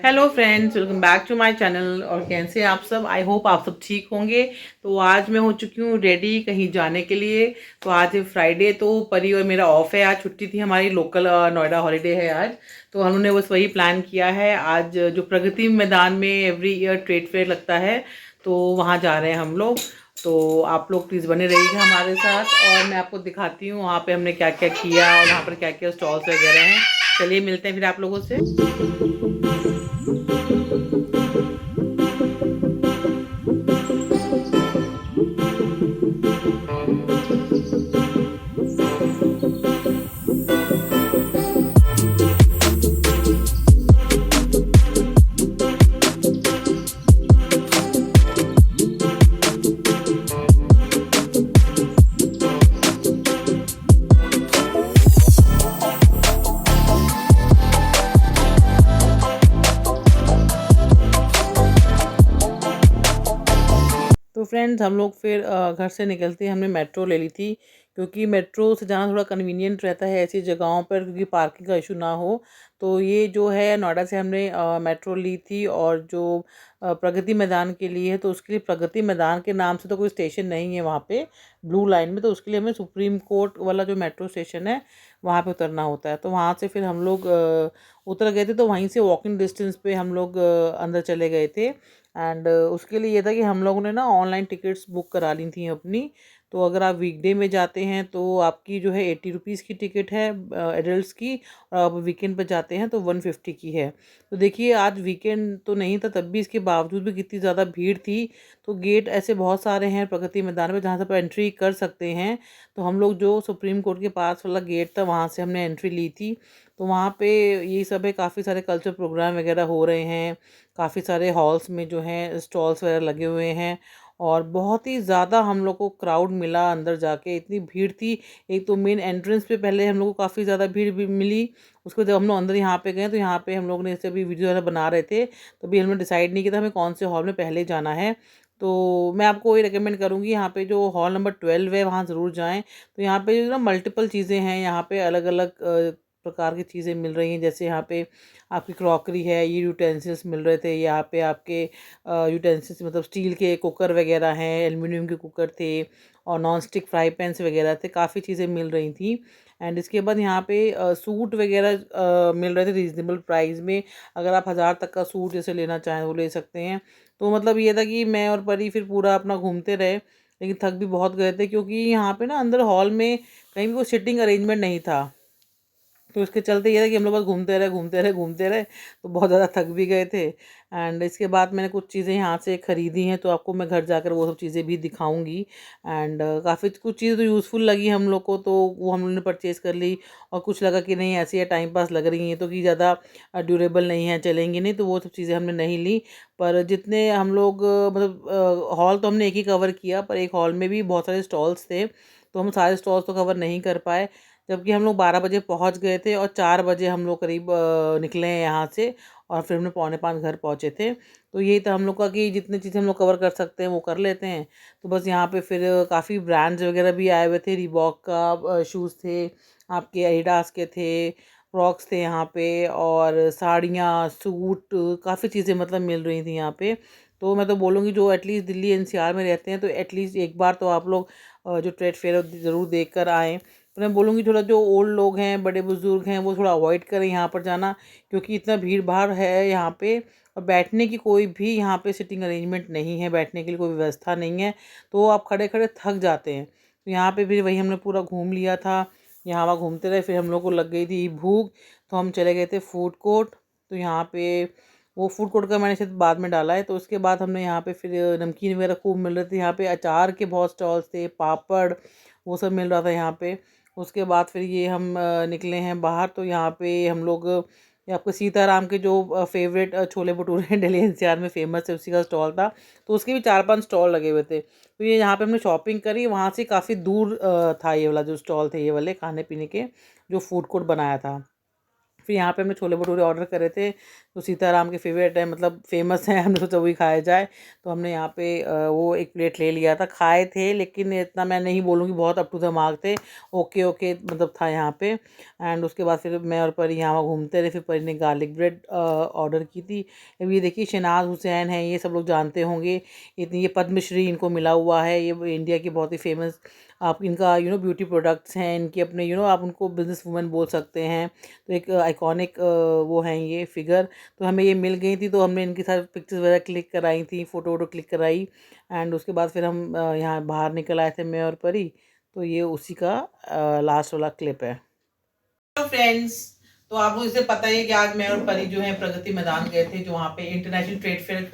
Hello friends, welcome back to my channel. और कैसे हैं आप सब? आई होप आप सब ठीक होंगे। तो आज मैं हो चुकी हूँ रेडी कहीं जाने के लिए। तो आज फ्राइडे, तो परी और मेरा ऑफ है। आज छुट्टी थी हमारी, लोकल नोएडा हॉलीडे है आज। तो हम लोगों ने बस वही प्लान किया है। आज जो प्रगति मैदान में एवरी ईयर ट्रेड फेयर लगता है, तो वहाँ जा रहे हैं हम लोग। तो आप लोग प्लीज़ बने रहिएगा हमारे साथ, और मैं आपको दिखाती हूँ वहाँ पे हमने क्या क्या किया और वहाँ पर क्या क्या स्टॉल्स वगैरह हैं। चलिए मिलते हैं फिर आप लोगों से। तो फ्रेंड्स, हम लोग फिर घर से निकलते हमने मेट्रो ले ली थी, क्योंकि मेट्रो से जाना थोड़ा कन्वीनियंट रहता है ऐसी जगहों पर, क्योंकि पार्किंग का इशू ना हो। तो ये जो है नोएडा से हमने मेट्रो ली थी, और जो प्रगति मैदान के लिए है, तो उसके लिए प्रगति मैदान के नाम से तो कोई स्टेशन नहीं है वहाँ पे ब्लू लाइन में। तो उसके लिए हमें सुप्रीम कोर्ट वाला जो मेट्रो स्टेशन है वहाँ पे उतरना होता है। तो वहाँ से फिर हम लोग उतर गए थे। तो वहीं से वॉकिंग डिस्टेंस पे हम लोग अंदर चले गए थे। एंड उसके लिए ये था कि हम लोगों ने ना ऑनलाइन टिकट्स बुक करा ली थी अपनी। तो अगर आप वीकडे में जाते हैं तो आपकी जो है 80 रुपीज़ की टिकट है एडल्ट्स की, और आप वीकेंड पर जाते हैं तो 150 की है। तो देखिए, आज वीकेंड तो नहीं था, तब भी इसके बावजूद भी कितनी ज़्यादा भीड़ थी। तो गेट ऐसे बहुत सारे हैं प्रगति मैदान में जहाँ से आप एंट्री कर सकते हैं। तो हम लोग जो सुप्रीम कोर्ट के पास वाला गेट था वहाँ से हमने एंट्री ली थी। तो वहाँ पे ये सब है, काफ़ी सारे कल्चर प्रोग्राम वगैरह हो रहे हैं। काफ़ी सारे हॉल्स में जो हैं स्टॉल्स वगैरह लगे हुए हैं, और बहुत ही ज़्यादा हम लोग को क्राउड मिला अंदर जाके, इतनी भीड़ थी। एक तो मेन एंट्रेंस पे पहले हम लोग को काफ़ी ज़्यादा भीड़ भी मिली। उसको जब हम लोग अंदर यहाँ पे गए, तो यहाँ पे हम लोग ने जैसे अभी वीडियो वगैरह बना रहे थे, तो अभी हमने डिसाइड नहीं किया था हमें कौन से हॉल में पहले जाना है। तो मैं आपको ये रिकमेंड करूँगी, यहाँ पे जो हॉल नंबर 12 है वहाँ ज़रूर जाएँ। तो यहाँ पे जो ना मल्टीपल चीज़ें हैं, यहाँ पे अलग अलग प्रकार की चीज़ें मिल रही हैं। जैसे यहाँ पे आपकी क्रॉकरी है, ये यूटेंसिल्स मिल रहे थे यहाँ पे आपके। यूटेंसिल्स मतलब स्टील के कुकर वगैरह हैं, एल्युमिनियम के कुकर थे, और नॉन स्टिक फ्राई पैन्स वगैरह थे, काफ़ी चीज़ें मिल रही थी। एंड इसके बाद यहाँ पे सूट वगैरह मिल रहे थे रीज़नेबल प्राइस में। अगर आप 1000 तक का सूट जैसे लेना चाहें वो ले सकते हैं। तो मतलब ये था कि मैं और परी फिर पूरा अपना घूमते रहे, लेकिन थक भी बहुत गए थे, क्योंकि यहाँ पे ना अंदर हॉल में कहीं भी कोई सिटिंग अरेंजमेंट नहीं था। तो इसके चलते ये था कि हम लोग बस घूमते रहे घूमते रहे घूमते रहे, तो बहुत ज़्यादा थक भी गए थे। एंड इसके बाद मैंने कुछ चीज़ें यहाँ से ख़रीदी हैं, तो आपको मैं घर जाकर वो सब चीज़ें भी दिखाऊंगी। एंड काफ़ी कुछ चीज़ें तो यूज़फुल लगी हम लोग को, तो वो हम लोग ने परचेज़ कर ली। और कुछ लगा कि नहीं ऐसी है टाइम पास लग रही हैं, तो कि ज़्यादा ड्यूरेबल नहीं है, चलेंगी नहीं, तो वो सब चीज़ें हमने नहीं ली। पर जितने हम लोग मतलब हॉल तो हमने एक ही कवर किया, पर एक हॉल में भी बहुत सारे स्टॉल्स थे, तो हम सारे स्टॉल्स तो कवर नहीं कर पाए। जबकि हम लोग 12 बजे पहुंच गए थे, और 4 बजे हम लोग करीब निकले हैं यहाँ से, और फिर हमने 4:45 घर पहुँचे थे। तो यही था हम लोग का कि जितनी चीज़ें हम लोग कवर कर सकते हैं वो कर लेते हैं। तो बस यहाँ पे फिर काफ़ी ब्रांड्स वगैरह भी आए हुए थे। रिबॉक का शूज़ थे, आपके एडिडास के थे, क्रॉक्स थे यहाँ पे, और साड़ियाँ, सूट, काफ़ी चीज़ें मतलब मिल रही थी यहाँ पे। तो मैं तो बोलूँगी जो एटलीस्ट दिल्ली एनसीआर में रहते हैं, तो एटलीस्ट एक बार तो आप लोग जो ट्रेड फेयर ज़रूर देख कर आएँ। तो मैं बोलूँगी थोड़ा जो ओल्ड लोग हैं, बड़े बुज़ुर्ग हैं, वो थोड़ा अवॉइड करें यहाँ पर जाना, क्योंकि इतना भीड़ भाड़ है यहाँ पे। और बैठने की कोई भी यहाँ पे सिटिंग अरेंजमेंट नहीं है, बैठने के लिए कोई व्यवस्था नहीं है, तो आप खड़े खड़े थक जाते हैं। तो यहाँ पे फिर वही हमने पूरा घूम लिया था, यहाँ वहाँ घूमते रहे। फिर हम लोग को लग गई थी भूख, तो हम चले गए थे फूड कोर्ट। तो यहाँ पे वो फूड कोर्ट का मैंने शायद बाद में डाला है। तो उसके बाद हमने यहाँ पे फिर नमकीन वगैरह खूब मिल रहे थे। यहाँ पे अचार के बहुत स्टॉल्स थे, पापड़, वो सब मिल रहा था यहाँ पे। उसके बाद फिर ये हम निकले हैं बाहर। तो यहाँ पे हम लोग, ये आपको सीताराम के जो फेवरेट छोले भटूरे हैं दिल्ली एनसीआर में फेमस है, उसी का स्टॉल था। तो उसके भी 4-5 स्टॉल लगे हुए थे। तो ये यहाँ पे हमने शॉपिंग करी। वहाँ से काफ़ी दूर था ये वाला जो स्टॉल थे, ये वाले खाने पीने के जो फूड कोर्ट बनाया था। फिर यहाँ पे हमने छोले भटूरे ऑर्डर करे थे, तो सीताराम के फेवरेट है, मतलब फेमस है, हमने सोचा वही खाया जाए। तो हमने यहाँ पे वो एक प्लेट ले लिया था, खाए थे, लेकिन इतना मैं नहीं बोलूँगी बहुत अप टू द मार्क थे, ओके ओके मतलब था यहाँ पे। एंड उसके बाद फिर मैं और परी यहाँ घूमते रहे। फिर परी ने गार्लिक ब्रेड ऑर्डर की थी। अब ये देखिए शहनाज हुसैन है, ये सब लोग जानते होंगे, इतनी ये पद्मश्री इनको मिला हुआ है। ये इंडिया की बहुत ही फेमस, आप इनका ब्यूटी प्रोडक्ट्स हैं इनके अपने, आप उनको बिजनेस वूमेन बोल सकते हैं। तो एक आइकॉनिक वो हैं ये फिगर। तो हमें ये मिल गई थी, तो हमने इनके साथ पिक्चर्स वगैरह क्लिक कराई थी, फ़ोटो वोटो क्लिक कराई। एंड उसके बाद फिर हम यहाँ बाहर निकल आए थे, मैं और परी। तो ये उसी का लास्ट वाला क्लिप है। हेलो फ्रेंड्स, तो आपको इसे पता ही है कि आज मैं और परी जो है प्रगति मैदान गए थे, जो वहाँ पे इंटरनेशनल ट्रेड फेयर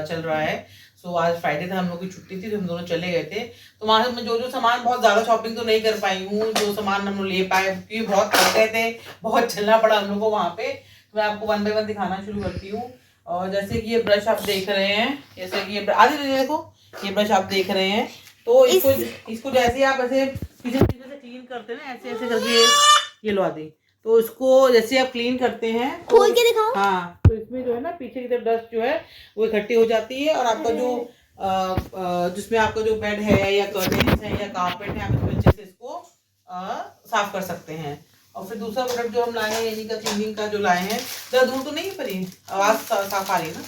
चल रहा है। सो आज फ्राइडे था, हम लोग की छुट्टी थी, तो हम दोनों चले गए थे। तो वहाँ से मैं जो सामान, बहुत ज़्यादा शॉपिंग तो नहीं कर पाई हूँ, जो सामान हम लोग ले पाए क्योंकि बहुत थक गए थे, बहुत चलना पड़ा हम लोग को वहाँ पे। तो मैं आपको 1 बाय 1 दिखाना शुरू करती हूँ। और जैसे कि ये ब्रश आप देख रहे हैं, जैसे कि ये आगे देखो, ये ब्रश आप देख रहे हैं। तो इसको जैसे आप ऐसे पीछे से क्लीन करते हैं ना, ऐसे ऐसे करके ये लो आदि। तो इसको जैसे आप क्लीन करते हैं, खोल के दिखाओ। हाँ, तो इसमें जो है ना पीछे की तरफ डस्ट जो है वो इकट्ठी हो जाती है, और आपका जो जिसमें आपका जो बेड है या कर्टेन्स है या कारपेट है, आप इसमें अच्छे से इसको साफ कर सकते हैं। और फिर दूसरा प्रोडक्ट जो हम लाए हैं, यानी का क्लीनिंग का जो लाए हैं, ज़्यादा दूर तो नहीं पड़ी, आवाज़ साफ आ रही है ना।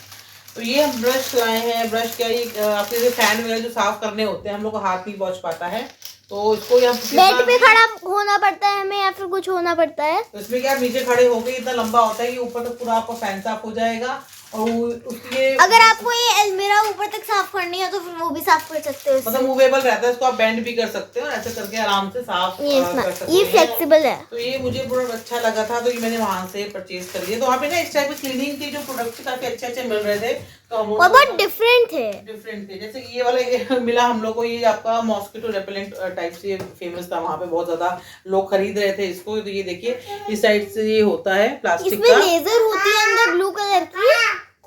तो ये हम ब्रश लाए हैं। ब्रश क्या, ये आपके जो फैन वगैरह जो साफ करने होते हैं, हम लोग को हाथ नहीं पहुँच पाता है, तो इसको यहाँ बेड पे खड़ा होना पड़ता है हमें, या फिर कुछ होना पड़ता है। तो इसमें क्या, नीचे खड़े होके इतना लंबा होता है कि ऊपर तक पूरा आपका फैन साफ हो जाएगा। और उसके अगर आपको ये अलमीरा ऊपर तक साफ करनी है तो फिर वो भी साफ कर सकते हो। मतलब मूवेबल रहता है, इसको आप बेंड भी कर सकते हो, ऐसे करके आराम से साफ कर सकते ये फ्लेक्सिबल है। तो ये मुझे प्रोडक्ट अच्छा लगा था, तो ये मैंने वहां से परचेज कर लिया। तो वहाँ पे ना इस टाइप के क्लीनिंग के जो प्रोडक्ट काफी अच्छे अच्छे मिल रहे थे, तो हम और बहुत डिफरेंट थे। जैसे कि ये वाला मिला हम लोग को, ये आपका मॉस्किटो रेपेलेंट टाइप से फेमस था, वहाँ पे बहुत ज्यादा लोग खरीद रहे थे इसको। तो ये देखिए इस साइड से ये होता है प्लास्टिक इसमें का, लेजर होती है अंदर ब्लू कलर की।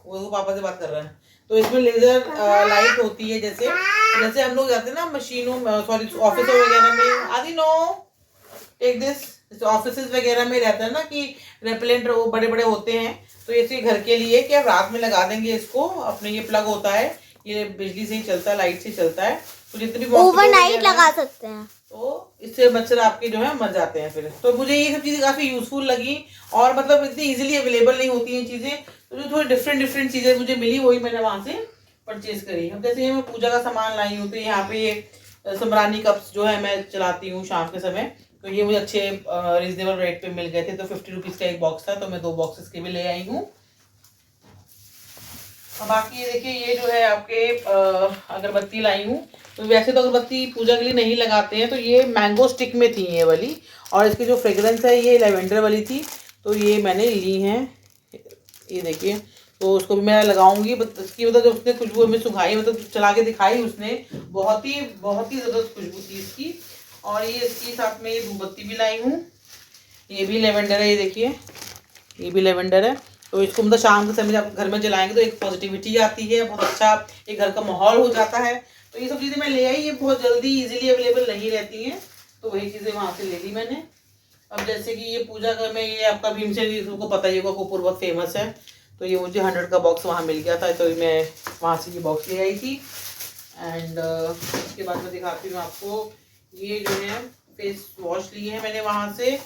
वो पापा से बात कर रहा है। तो इसमें लेजर लाइट होती है, जैसे हम लोग जाते हैं ना मशीनों में, सॉरी ऑफिसों वगैरह में, आदि नो टेक दिस, ऑफिस वगैरह में रहता है ना कि रेपेलेंट वो बड़े बड़े होते हैं। तो ये घर के लिए कि आप रात में लगा देंगे इसको, अपने ये प्लग होता है, ये बिजली से ही चलता है, लाइट से चलता है। तो जितनी भी ओवरनाइट लगा सकते हैं, तो इससे मच्छर आपके जो है मर जाते हैं फिर। तो मुझे ये सब चीज़ें काफ़ी यूजफुल लगी, और मतलब इतनी इजीली अवेलेबल नहीं होती हैं चीज़ें। तो जो थोड़ी डिफरेंट चीज़ें मुझे मिली, वही मैंने वहाँ से परचेज करी। अब जैसे ये मैं पूजा का सामान लाई हूँ, तो यहाँ पे ये समरानी कप्स जो है मैं चलाती हूँ शाम के समय, तो ये मुझे अच्छे रीजनेबल रेट पे मिल गए थे। तो 50 रुपीज़ का एक बॉक्स था, तो मैं 2 बॉक्सेस के भी ले आई हूँ। बाकी ये देखिए, ये जो है आपके अगरबत्ती लाई हूँ। तो वैसे तो अगरबत्ती पूजा के लिए नहीं लगाते हैं, तो ये मैंगो स्टिक में थी ये वाली, और इसकी जो फ्रेग्रेंस है ये लेवेंडर वाली थी, तो ये मैंने ली हैं। ये देखिए, तो उसको भी मैं लगाऊंगी। इसकी मतलब जब उसने खुशबू में सुखाई, मतलब चला के दिखाई उसने, बहुत ही ज़बरदस्त खुशबू थी इसकी। और ये इसके साथ में ये धूपबत्ती भी लाई हूँ, ये भी लेवेंडर है, ये देखिए ये भी लेवेंडर है। तो इसको मतलब शाम के समय जब घर में जलाएंगे तो एक पॉजिटिविटी आती है, बहुत अच्छा एक घर का माहौल हो जाता है। तो ये सब चीज़ें मैं ले आई, ये बहुत जल्दी इजीली अवेलेबल नहीं रहती हैं, तो वही चीज़ें वहाँ से ले ली मैंने। अब जैसे कि ये पूजा का में, ये आपका भीमसेन सबको पता ही होगा, कपूर बहुत फेमस है, तो ये मुझे 100 का बॉक्स वहाँ मिल गया था, तो मैं वहाँ से ये बॉक्स ले आई थी। एंड उसके बाद मैं दिखाती हूँ आपको, ये जो है फेस वॉश लिए हैं मैंने वहाँ से।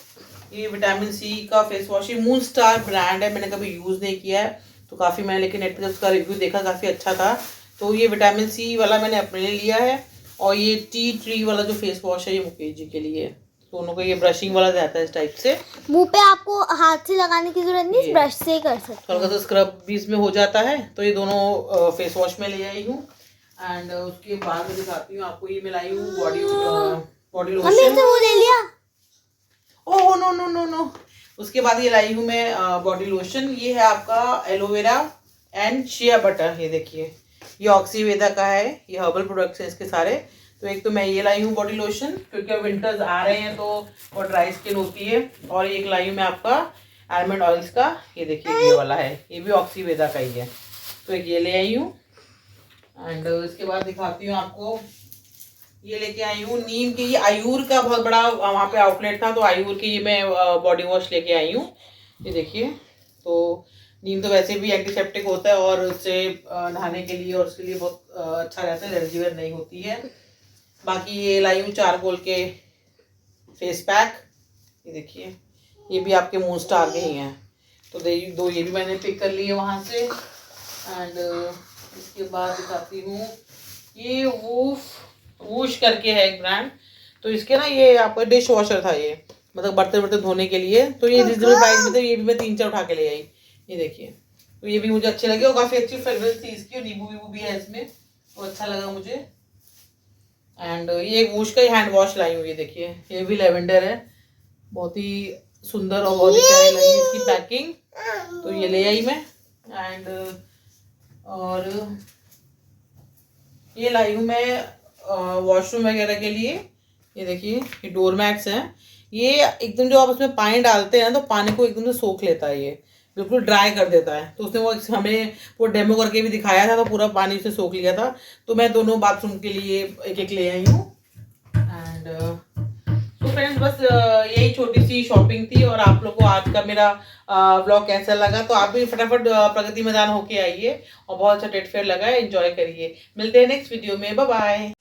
ये विटामिन सी का फेस वॉश, ये मून स्टार ब्रांड है, मैंने कभी यूज़ नहीं किया है, तो काफ़ी मैंने लेकिन नेट पे उसका रिव्यू देखा, काफ़ी अच्छा था। तो ये विटामिन सी वाला मैंने अपने लिए लिया है, और ये टी ट्री वाला जो फेस वॉश है ये मुकेश जी के लिए। दोनों को ये ब्रशिंग वाला रहता है इस टाइप से, मुंह पे आपको हाथ से लगाने की जरूरत नहीं, ब्रश से ही कर सकते हैं। हल्का सा स्क्रब भी इसमें हो जाता है। तो ये दोनों फेस वॉश में ले आई हूँ। एंड उसके बाद मैं दिखाती हूँ आपको, ये मिलाई हूँ बॉडी लोशन। वो ले लिया, oh no no no no. उसके बाद ये लाई हूँ मैं बॉडी लोशन, ये है आपका एलोवेरा एंड शिया बटर। ये देखिए, ये ऑक्सीवेदा का है, ये हर्बल प्रोडक्ट्स हैं इसके सारे। तो एक तो मैं ये लाई हूँ बॉडी लोशन, क्योंकि अब विंटर्स आ रहे हैं तो वो ड्राई स्किन होती है। और एक लाई हूँ मैं आपका आलमंड ऑयल्स का, ये देखिए ये वाला है, ये भी ऑक्सीवेदा का ही है, तो एक ये ले आई हूँ। एंड इसके बाद दिखाती हूँ आपको, ये लेके आई हूँ नीम की, ये आयूर का बहुत बड़ा वहाँ पे आउटलेट था, तो आयूर की ये मैं बॉडी वॉश लेके आई हूँ। ये देखिए, तो नीम तो वैसे भी एंटीसेप्टिक होता है और उससे नहाने के लिए और उसके लिए बहुत अच्छा रहता है, एलर्जी नहीं होती है। बाकी ये लाई हूँ चारकोल के फेस पैक, ये देखिए, ये भी आपके मून स्टार के ही हैं, तो दो ये भी मैंने पिक कर लिए वहाँ से। एंड इसके बाद दिखाती हूँ, ये वूश करके है एक ब्रांड, तो इसके ना ये आपका डिश वॉशर था, ये मतलब बर्तन वर्तन धोने के लिए, तो ये रिजनेबल प्राइस में थे, ये भी मैं 3-4 उठा के ले आई। ये देखिए, तो ये भी मुझे अच्छे लगे और काफ़ी अच्छी फ्रेग्रेंस थी इसकी, और नींबू वीबू भी है इसमें, तो अच्छा लगा मुझे। एंड ये एक वूश का ही हैंड वॉश लाई हूँ, ये देखिए, ये भी लेवेंडर है, बहुत ही सुंदर और बहुत ही प्यारी लगी इसकी पैकिंग, तो ये ले आई मैं। एंड और ये लाई हूँ मैं वॉशरूम वगैरह के लिए, ये देखिए, ये डोर मैट्स हैं, ये एकदम जो आप उसमें पानी डालते हैं ना तो पानी को एकदम से सोख लेता है, ये बिल्कुल ड्राई कर देता है, तो उसने वो हमें वो डेमो करके भी दिखाया था, तो पूरा पानी से सोख लिया था, तो मैं दोनों बाथरूम के लिए एक एक ले आई हूँ। एंड तो फ्रेंड्स बस यही छोटी सी शॉपिंग थी, और आप लोग को आज का मेरा व्लॉग कैसा लगा, तो आप भी फटाफट प्रगति मैदान होके आइए, और बहुत अच्छा ट्रेड फेयर लगा है, एंजॉय करिए। मिलते हैं नेक्स्ट वीडियो में, बाय बाय।